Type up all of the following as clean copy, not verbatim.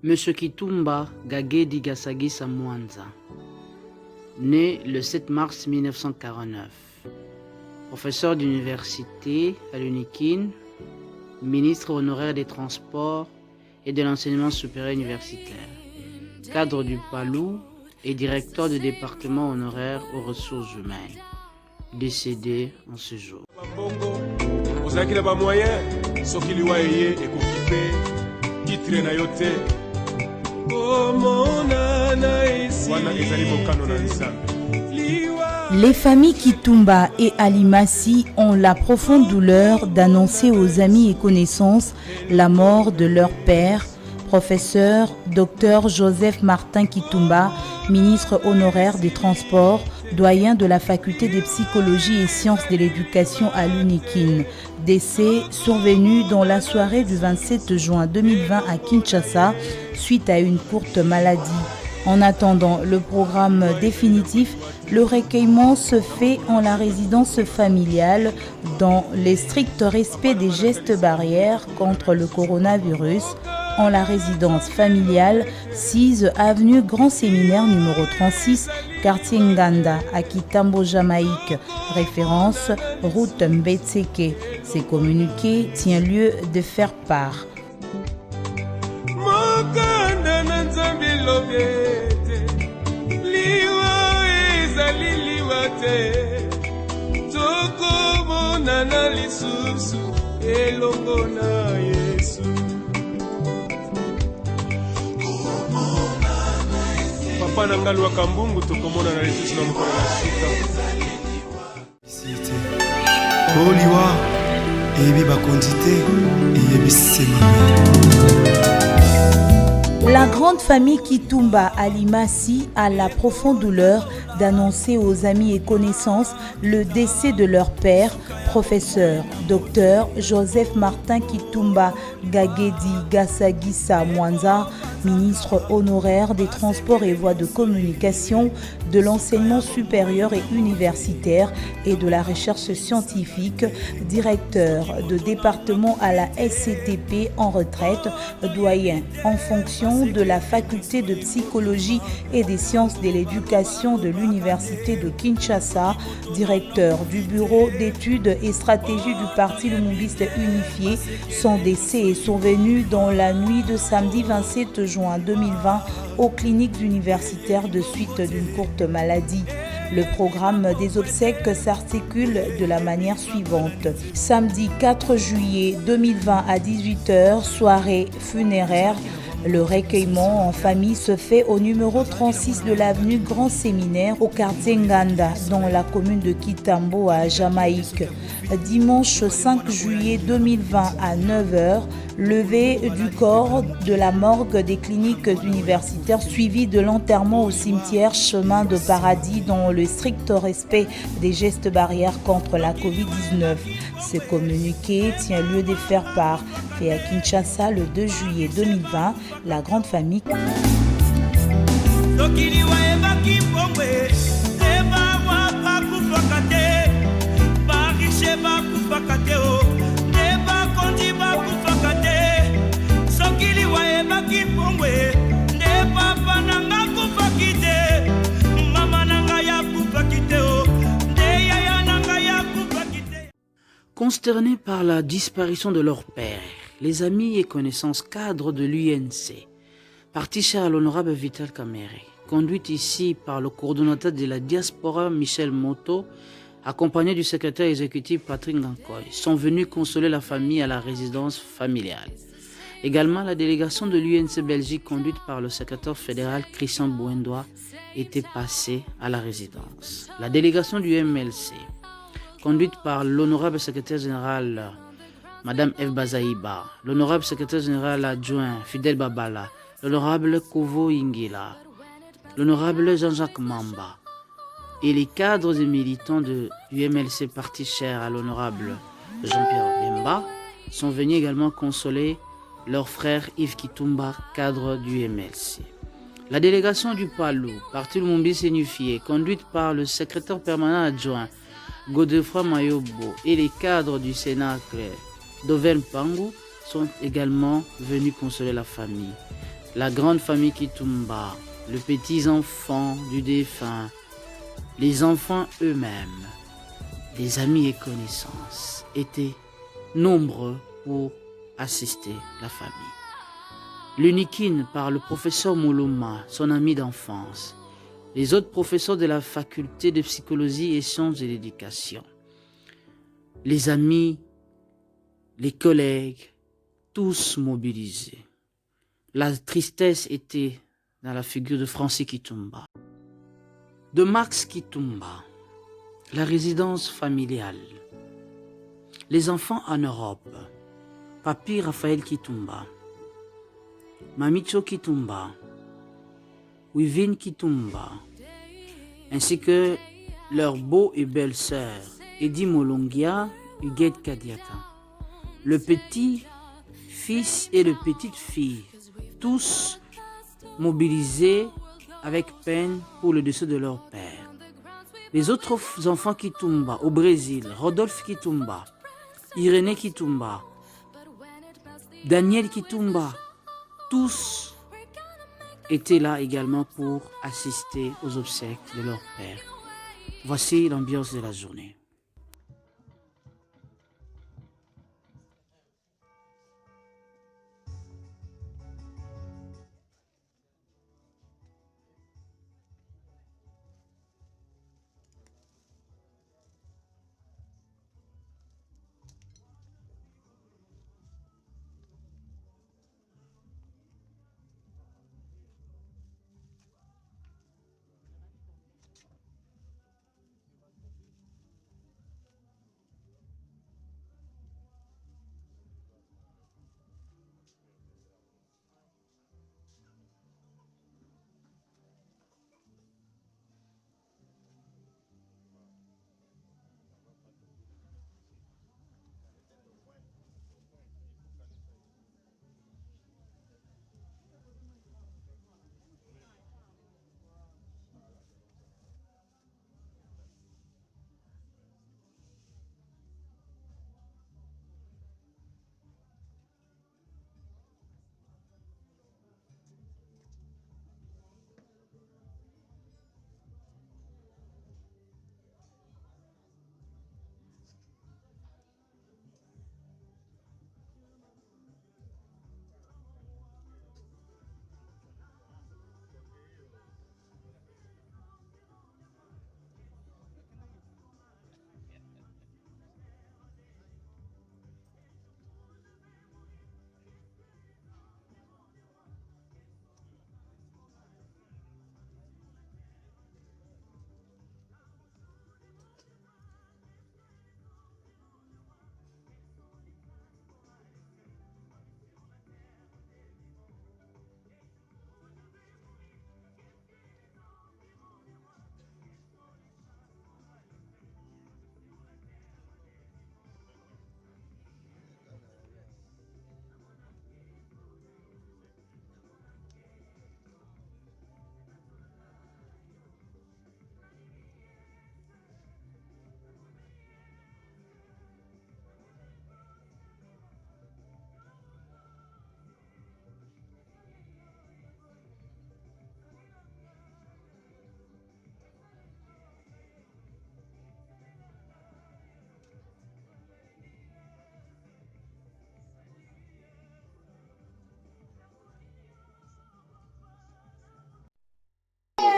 Monsieur Kitumba Gagedi Gasagisa Mwanza, né le 7 mars 1949, professeur d'université à l'UNIKIN, ministre honoraire des Transports et de l'enseignement supérieur universitaire, cadre du PALU et directeur du département honoraire aux ressources humaines, décédé en ce jour. Les familles Kitumba et Alimassi ont la profonde douleur d'annoncer aux amis et connaissances la mort de leur père, professeur Dr Joseph Martin Kitumba, ministre honoraire des Transports, doyen de la faculté de psychologie et sciences de l'éducation à l'UNIKIN. Décès survenu dans la soirée du 27 juin 2020 à Kinshasa suite à une courte maladie. En attendant le programme définitif, le recueillement se fait en la résidence familiale dans le strict respect des gestes barrières contre le coronavirus, en la résidence familiale 6 avenue Grand Séminaire numéro 36, quartier Nganda, à Kitambo, Jamaïque. Référence route Mbetseke. Ces communiqués tient lieu de faire part. La grande famille Kitumba Alimassi a la profonde douleur d'annoncer aux amis et connaissances le décès de leur père, professeur Dr Joseph Martin Kitumba Gagedi Gasagisa Mwanza, ministre honoraire des Transports et Voies de Communication, de l'enseignement supérieur et universitaire et de la recherche scientifique, directeur de département à la SCTP en retraite, doyen en fonction de la faculté de psychologie et des sciences de l'éducation de l'université de Kinshasa, directeur du bureau d'études et stratégies du Parti Lumumbiste unifié. Son décès est survenu dans la nuit de samedi 27 juin 2020 aux cliniques universitaires de suite d'une courte maladie. Le programme des obsèques s'articule de la manière suivante. Samedi 4 juillet 2020 à 18h, soirée funéraire. Le recueillement en famille se fait au numéro 36 de l'avenue Grand Séminaire au quartier Nganda dans la commune de Kitambo à Jamaïque. Dimanche 5 juillet 2020 à 9h, levée du corps de la morgue des cliniques universitaires suivi de l'enterrement au cimetière Chemin de Paradis dans le strict respect des gestes barrières contre la Covid-19. Ce communiqué tient lieu de faire part fait à Kinshasa le 2 juillet 2020. La grande famille Consternés par la disparition de leur père, les amis et connaissances cadres de l'UNC, partis chers à l'honorable Vital Kamerhe, conduite ici par le coordonnateur de la diaspora Michel Moto, accompagné du secrétaire exécutif Patrick Ngankoy, sont venus consoler la famille à la résidence familiale. Également, la délégation de l'UNC Belgique, conduite par le secrétaire fédéral Christian Bouendois, était passée à la résidence. La délégation du MLC, conduite par l'honorable secrétaire général Madame Eve Bazaïba, l'honorable secrétaire général adjoint Fidel Babala, l'honorable Kovo Ingila, l'honorable Jean-Jacques Mamba et les cadres et militants du MLC parti cher à l'honorable Jean-Pierre Bemba sont venus également consoler leur frère Yves Kitumba, cadre du MLC. La délégation du PALU, Parti Lumumbiste unifié, conduite par le secrétaire permanent adjoint Godefroy Mayobo et les cadres du Cénacle d'Auvergne Pangou sont également venus consoler la famille. la grande famille Kitumba, les petits-enfants du défunt, les enfants eux-mêmes, les amis et connaissances étaient nombreux pour assister la famille. L'uniquine par le professeur Moulouma, son ami d'enfance, les autres professeurs de la faculté de psychologie et sciences de l'éducation, les amis, les collègues, tous mobilisés. La tristesse était dans la figure de Francis Kitumba, de Max Kitumba, la résidence familiale, les enfants en Europe, Papi Raphaël Kitumba, Mamicho Kitumba, Wivin Kitumba, ainsi que leur beau et belle sœur, Eddie Molongia, Huguette Kadiata, le petit-fils et le petite-fille, tous mobilisés avec peine pour le décès de leur père. Les autres enfants Kitumba au Brésil, Rodolphe Kitumba, Irénée Kitumba, Daniel Kitumba, tous étaient là également pour assister aux obsèques de leur père. Voici l'ambiance de la journée.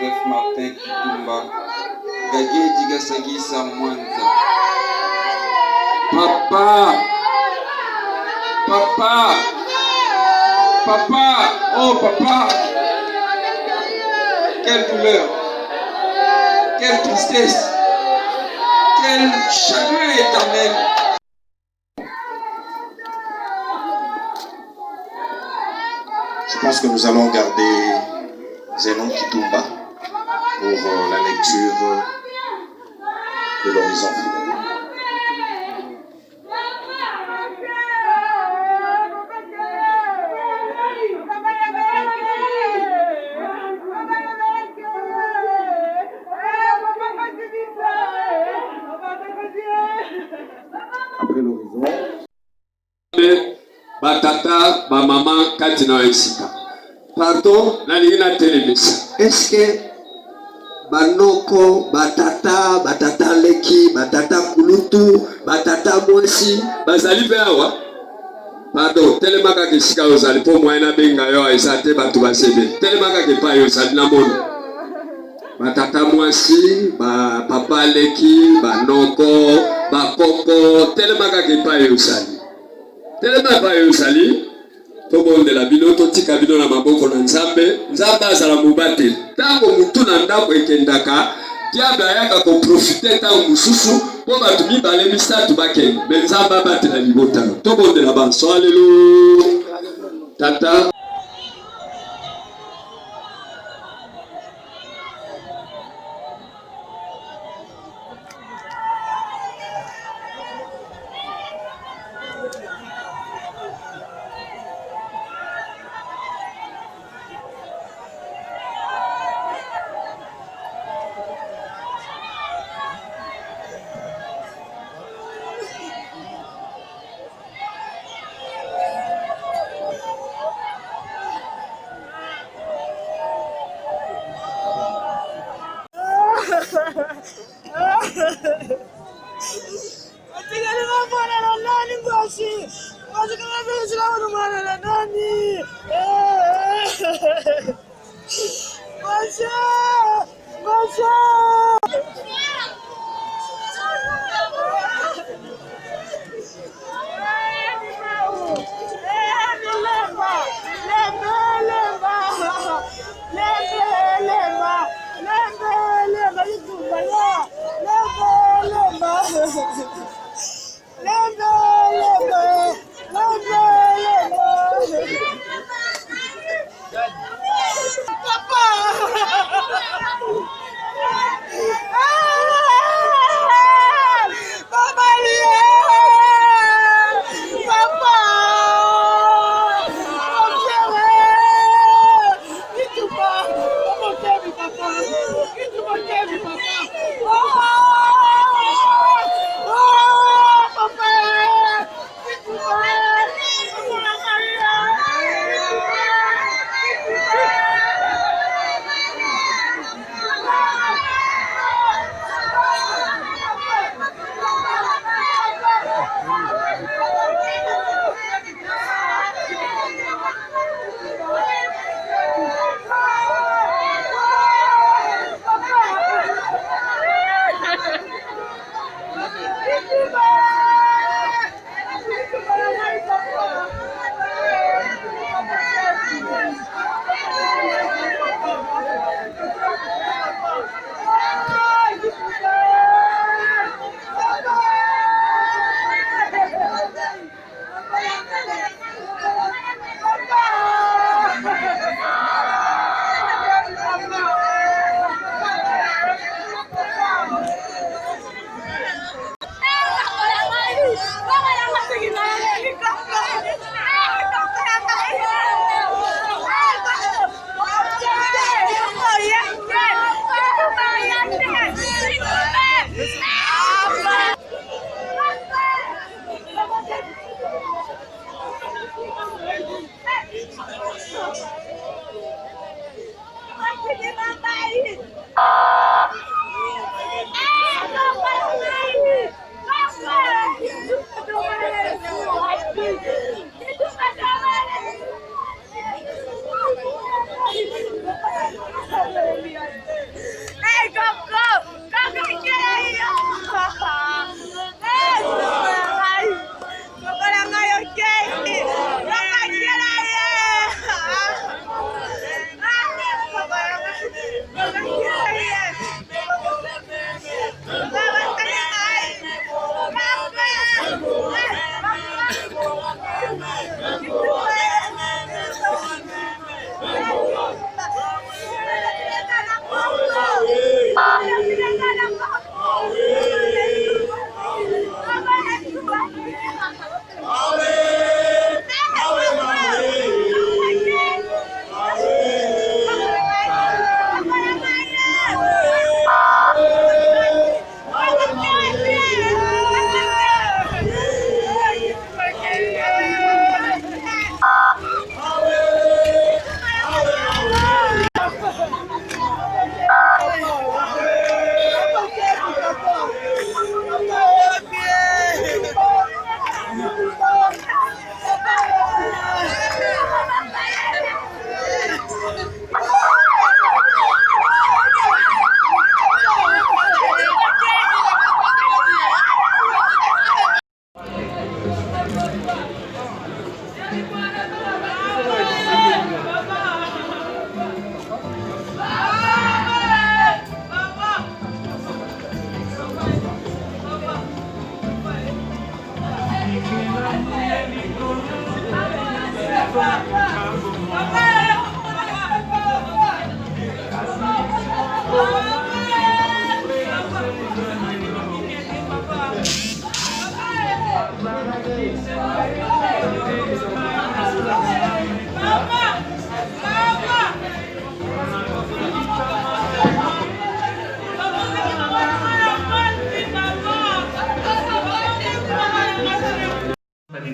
Joseph Martin Kitumba, Gagé Digasagisa Mwanza. Papa, papa, papa, oh papa, quelle douleur, quelle tristesse, quel chagrin éternel. Je pense que nous allons garder Zenon Kitumba pour la lecture de l'horizon. Après l'horizon, Batata, ba maman, katina esika. Pardon? Est-ce que Banoko, Batata Leki, Batata Kulutu, Batata Mwesi, Bazali Beawa? Pardon, telemaka ke sika ozali po moyena benga yo aisate batu basebe. Telemaka ke pa yo sali na mono. Batata Mwesi, Papa Leki, Banoko, Bakoko, telemaka ke pa yo sali. Telemaka pa yo sali. To bonde la bino to tika bino na maboko na Nzambe azala mubate tango mutu na ndako ekendaka diable ayaka ko profiter tango mususu po batu mibale misatu bakende mais Nzambe abate na libota to bonde la banso alléluia tata.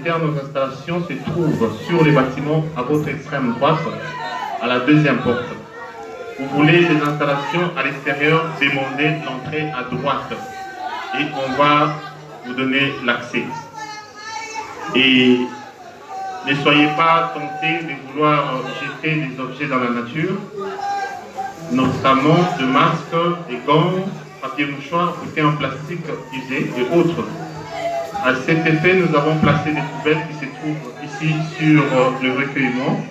faire nos installations se trouve sur les bâtiments à votre extrême droite, à la deuxième porte. Vous voulez des installations à l'extérieur, demandez l'entrée à droite et on va vous donner l'accès. Et ne soyez pas tentés de vouloir jeter des objets dans la nature, notamment de masques, des gants, papier mouchoir, bouteilles en plastique usées et autres. À cet effet, nous avons placé des poubelles qui se trouvent ici sur le recueillement.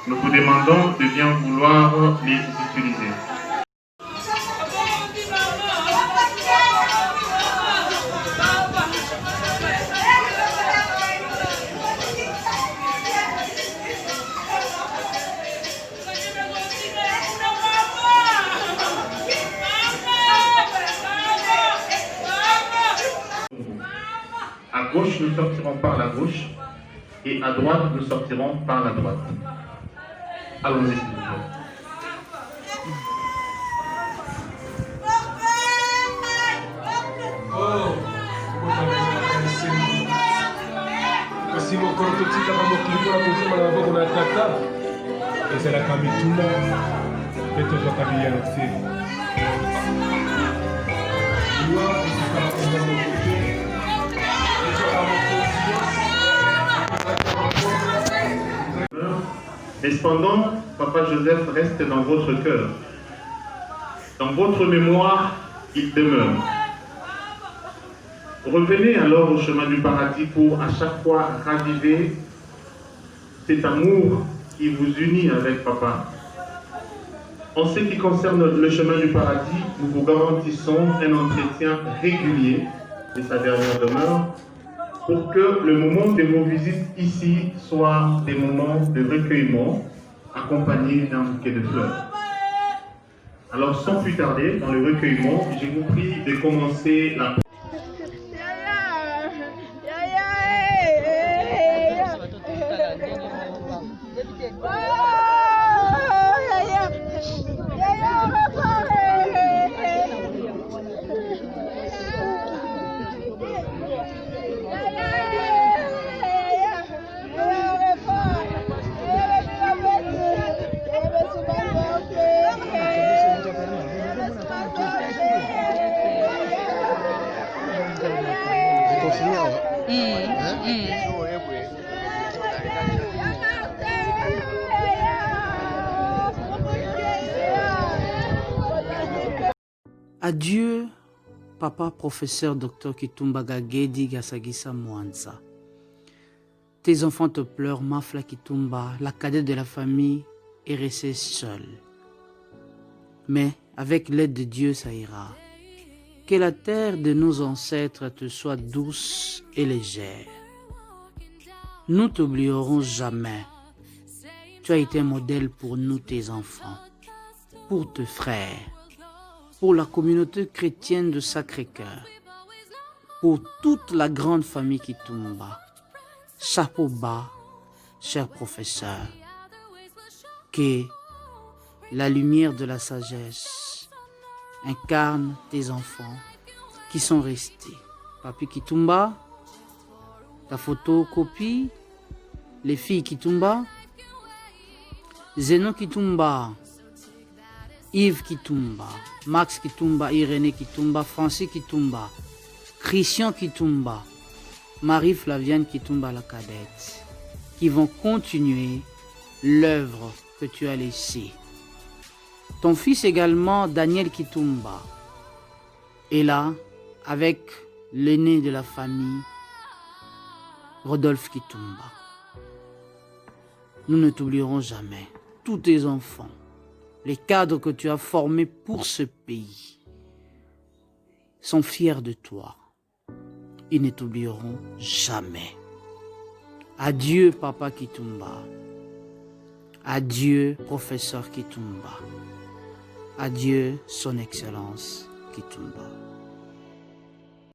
Nous vous demandons de bien vouloir les utiliser. À gauche, nous sortirons par la gauche et à droite, nous sortirons par la droite. Allons-y, s'il vous plaît. Kasi mokolo totikaka mokili mpona kozema na maboko na tata ezalaka mituna mpe tozwaka biyano te liwa esikaka konza moko te ezwaka Mais cependant, Papa Joseph reste dans votre cœur. Dans votre mémoire, il demeure. Revenez alors au chemin du paradis pour à chaque fois raviver cet amour qui vous unit avec Papa. En ce qui concerne le chemin du paradis, nous vous garantissons un entretien régulier de sa dernière demeure pour que le moment de vos visites ici soit des moments de recueillement accompagnés d'un bouquet de fleurs. Alors sans plus tarder, dans le recueillement, je vous prie de commencer la Adieu, papa professeur Dr Kitumba Gagedi Gasagisa Mwanza. Tes enfants te pleurent, Mafla Kitumba, la cadette de la famille, est restée seule. Mais avec l'aide de Dieu, ça ira. Que la terre de nos ancêtres te soit douce et légère. Nous t'oublierons jamais. Tu as été un modèle pour nous, tes enfants, pour tes frères, pour la communauté chrétienne de Sacré-Cœur, pour toute la grande famille Kitumba. Chapeau bas, cher professeur. Que la lumière de la sagesse incarne tes enfants qui sont restés. Papi Kitumba, ta photocopie, les filles Kitumba, Zeno Kitumba, Yves Kitumba, Max Kitumba, Irénée Kitumba, Francis Kitumba, Christian Kitumba, Marie-Flavienne Kitumba la cadette, qui vont continuer l'œuvre que tu as laissée. Ton fils également, Daniel Kitumba, est là avec l'aîné de la famille, Rodolphe Kitumba. Nous ne t'oublierons jamais. Tous tes enfants, les cadres que tu as formés pour ce pays, sont fiers de toi. Ils ne t'oublieront jamais. Adieu, Papa Kitumba. Adieu, Professeur Kitumba. Adieu, Son Excellence Kitumba.